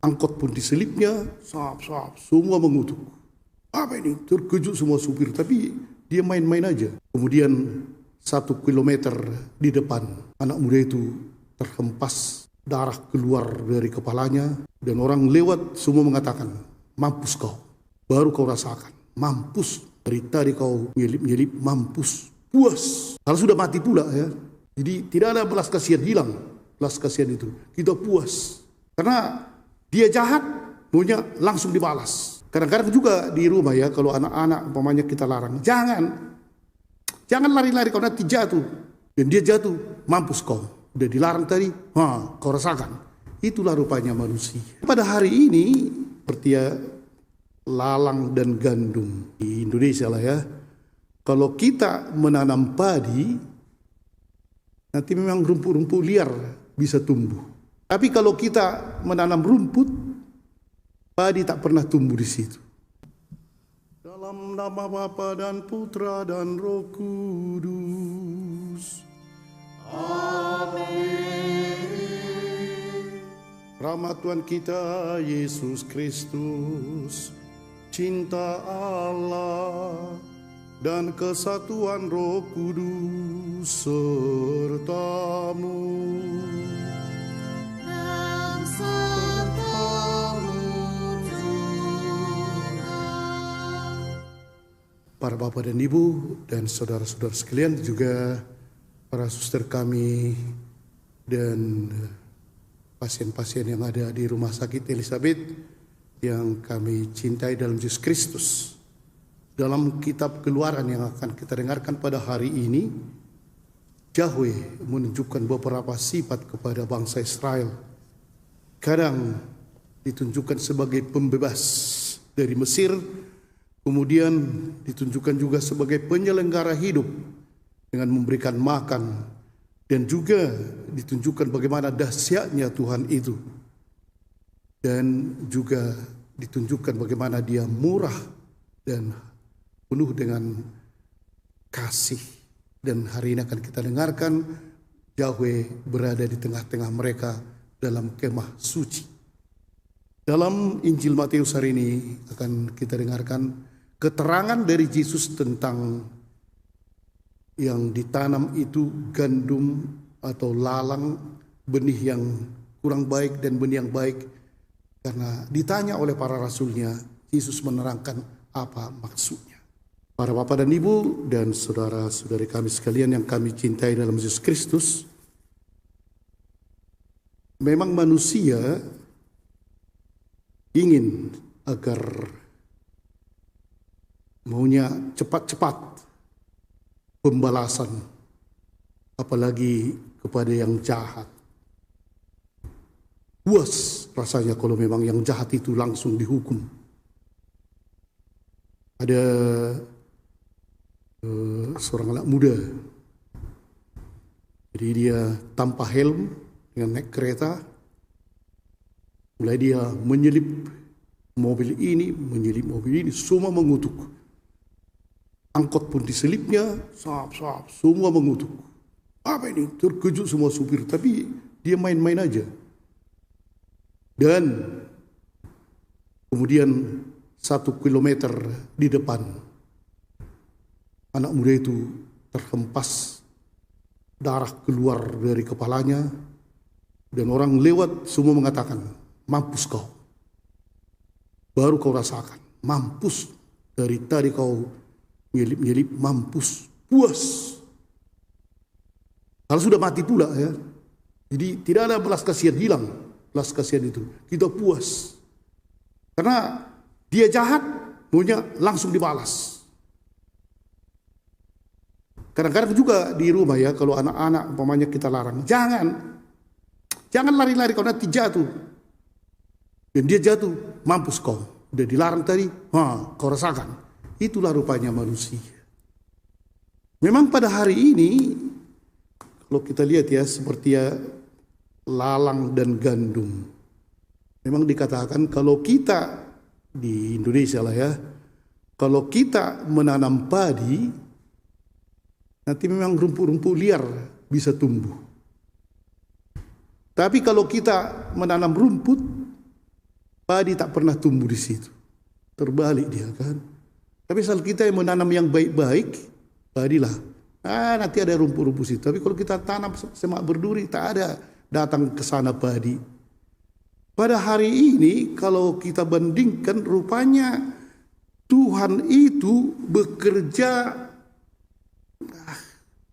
Angkot pun diselipnya, semua mengutuk. Apa ini? Terkejut semua supir, tapi dia main-main aja. Kemudian 1 kilometer di depan, anak muda itu terhempas, darah keluar dari kepalanya, dan orang lewat semua mengatakan, mampus kau. Baru kau rasakan, mampus. Dari tadi kau nyelip-nyelip, mampus. Puas. Kalau sudah mati pula ya. Jadi tidak ada belas kasihan, hilang belas kasihan itu. Kita puas. Karena dia jahat, maunya langsung dibalas. Kadang-kadang juga di rumah ya, kalau anak-anak umpamanya kita larang, jangan lari-lari kau nanti jatuh. Dan dia jatuh, mampus kau. Udah dilarang tadi, kau rasakan. Itulah rupanya manusia. Pada hari ini, seperti ya lalang dan gandum di Indonesia lah ya. Kalau kita menanam padi, nanti memang rumput-rumput liar bisa tumbuh. Tapi kalau kita menanam rumput, padi tak pernah tumbuh di situ. Dalam nama Bapa dan Putra dan Roh Kudus. Amin. Rahmat Tuhan kita Yesus Kristus, cinta Allah, dan kesatuan Roh Kudus sertamu. Dan sertamu juga. Para Bapak dan Ibu dan saudara-saudara sekalian, juga para suster kami dan pasien-pasien yang ada di Rumah Sakit Elizabeth yang kami cintai dalam Yesus Kristus. Dalam kitab Keluaran yang akan kita dengarkan pada hari ini, Yahweh menunjukkan beberapa sifat kepada bangsa Israel. Kadang ditunjukkan sebagai pembebas dari Mesir, kemudian ditunjukkan juga sebagai penyelenggara hidup dengan memberikan makan, dan juga ditunjukkan bagaimana dahsyatnya Tuhan itu, dan juga ditunjukkan bagaimana Dia murah dan penuh dengan kasih. Dan hari ini akan kita dengarkan Yahweh berada di tengah-tengah mereka dalam kemah suci. Dalam Injil Matius hari ini akan kita dengarkan keterangan dari Yesus tentang yang ditanam itu gandum atau lalang, benih yang kurang baik dan benih yang baik. Karena ditanya oleh para rasulnya, Yesus menerangkan apa maksudnya. Para Bapak dan Ibu dan saudara-saudari kami sekalian yang kami cintai dalam Yesus Kristus, memang manusia ingin agar maunya cepat-cepat pembalasan, apalagi kepada yang jahat. Puas rasanya kalau memang yang jahat itu langsung dihukum. Ada seorang anak muda, jadi dia tanpa helm dengan naik kereta, mulai dia menyelip mobil ini, menyelip mobil ini, semua mengutuk. Angkot pun diselipnya, semua mengutuk. Apa ini? Terkejut semua supir, tapi dia main-main aja. Dan kemudian 1 kilometer di depan, anak muda itu terhempas, darah keluar dari kepalanya, dan orang lewat semua mengatakan, mampus kau. Baru kau rasakan, mampus. Dari tadi kau nyelip-nyelip, mampus. Puas. Kalau sudah mati pula ya. Jadi tidak ada belas kasihan, hilang belas kasihan itu. Kita puas. Karena dia jahat, maunya langsung dibalas. Kadang-kadang juga di rumah ya, kalau anak-anak umpamanya kita larang, jangan lari-lari kau nanti jatuh. Dan dia jatuh, mampus kau. Udah dilarang tadi, kau rasakan. Itulah rupanya manusia. Memang pada hari ini, kalau kita lihat ya, seperti ya lalang dan gandum. Memang dikatakan kalau kita di Indonesia lah ya, kalau kita menanam padi, nanti memang rumput-rumput liar bisa tumbuh. Tapi kalau kita menanam rumput, Padi tak pernah tumbuh di situ. Terbalik dia kan. Tapi asal kita yang menanam yang baik-baik, padilah. Nanti ada rumput-rumput situ. Tapi kalau kita tanam semak berduri, tak ada datang ke sana padi. Pada hari ini kalau kita bandingkan, rupanya Tuhan itu bekerja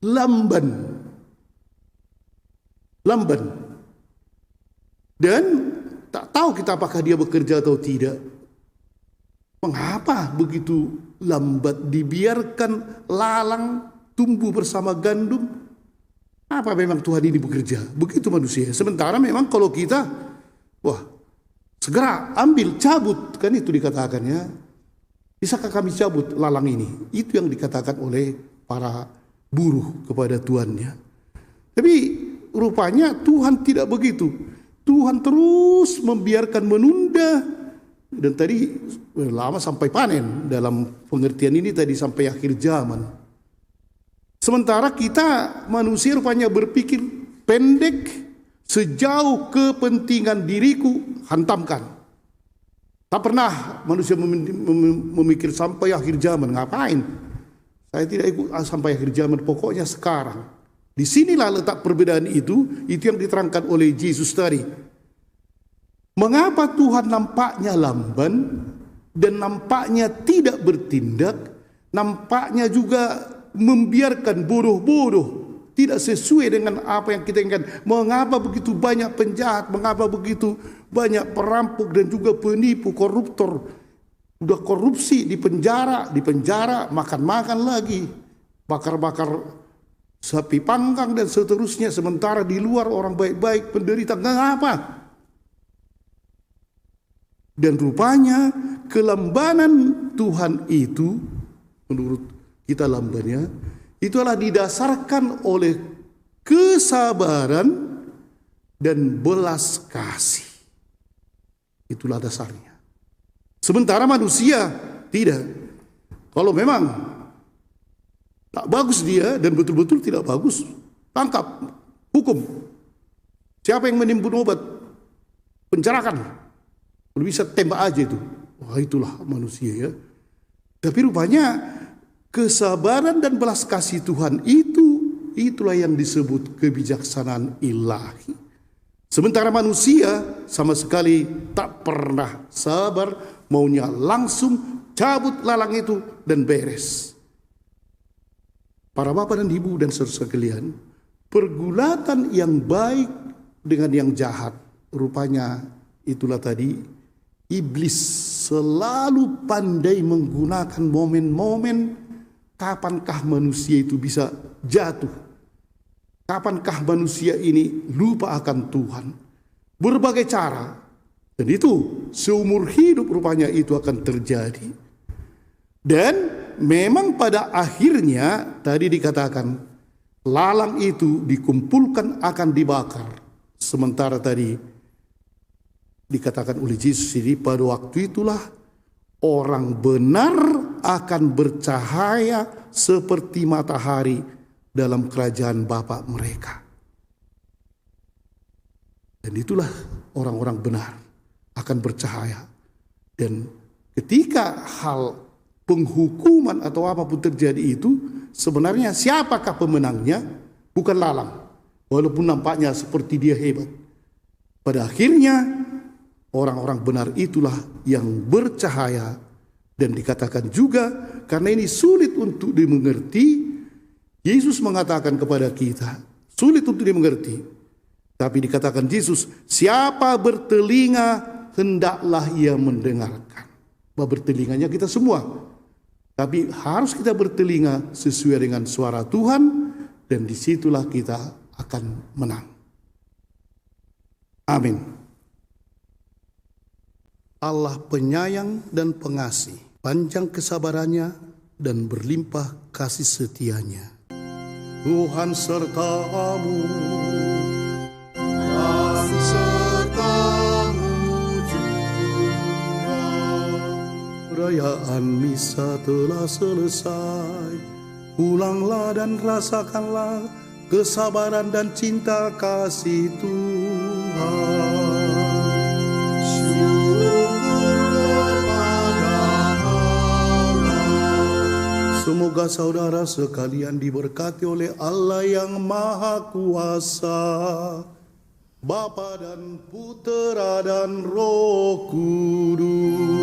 lamban. Dan tak tahu kita apakah dia bekerja atau tidak. Mengapa begitu lambat dibiarkan lalang tumbuh bersama gandum? Apa memang Tuhan ini bekerja? Begitu manusia. Sementara memang kalau kita, segera ambil, cabut, kan itu dikatakannya. Bisakah kami cabut lalang ini? Itu yang dikatakan oleh para buruh kepada tuannya. Tapi rupanya Tuhan tidak begitu. Tuhan terus membiarkan menunda. Dan tadi lama sampai panen. Dalam pengertian ini tadi sampai akhir zaman. Sementara kita manusia rupanya berpikir pendek, sejauh kepentingan diriku hantamkan. Tak pernah manusia memikir sampai akhir zaman. Ngapain? Saya tidak ikut sampai akhir zaman, pokoknya sekarang. Disinilah letak perbedaan itu yang diterangkan oleh Yesus tadi. Mengapa Tuhan nampaknya lamban dan nampaknya tidak bertindak, nampaknya juga membiarkan bodoh-bodoh tidak sesuai dengan apa yang kita inginkan. Mengapa begitu banyak penjahat, mengapa begitu banyak perampok dan juga penipu, koruptor, udah korupsi di penjara, makan-makan lagi, bakar-bakar sapi panggang dan seterusnya, sementara di luar orang baik-baik penderita. Mengapa? Dan rupanya kelambanan Tuhan itu, menurut kita lambannya, itu adalah didasarkan oleh kesabaran dan belas kasih. Itulah dasarnya. Sementara manusia tidak. Kalau memang tak bagus dia dan betul-betul tidak bagus, tangkap, hukum. Siapa yang menimbun obat, penjarakan. Kalau bisa tembak aja itu. Wah, itulah manusia ya. Tapi rupanya kesabaran dan belas kasih Tuhan itulah yang disebut kebijaksanaan ilahi. Sementara manusia sama sekali tak pernah sabar, maunya langsung cabut lalang itu dan beres. Para bapak dan ibu dan saudara sekalian, pergulatan yang baik dengan yang jahat, rupanya itulah tadi iblis selalu pandai menggunakan momen-momen kapankah manusia itu bisa jatuh, kapankah manusia ini lupa akan Tuhan. Berbagai cara, dan itu seumur hidup rupanya itu akan terjadi. Dan memang pada akhirnya tadi dikatakan lalang itu dikumpulkan akan dibakar. Sementara tadi dikatakan oleh Yesus ini pada waktu itulah orang benar akan bercahaya seperti matahari dalam kerajaan Bapa mereka. Dan itulah orang-orang benar akan bercahaya. Dan ketika hal penghukuman atau apapun terjadi itu, sebenarnya siapakah pemenangnya? Bukan lalang, walaupun nampaknya seperti dia hebat. Pada akhirnya orang-orang benar itulah yang bercahaya. Dan dikatakan juga karena ini sulit untuk dimengerti, Yesus mengatakan kepada kita sulit untuk dimengerti. Tapi dikatakan Yesus, siapa bertelinga hendaklah ia mendengarkan. Bahwa bertelinganya kita semua. Tapi harus kita bertelinga sesuai dengan suara Tuhan, dan disitulah kita akan menang. Amin. Allah penyayang dan pengasih, panjang kesabarannya dan berlimpah kasih setianya. Tuhan sertamu, Tuhan sertamu juga. perayaan misa telah selesai. Pulanglah dan rasakanlah kesabaran dan cinta kasih Tuhan. Syukur semoga saudara sekalian diberkati oleh Allah yang Maha Kuasa, Bapa dan Putera dan Roh Kudus.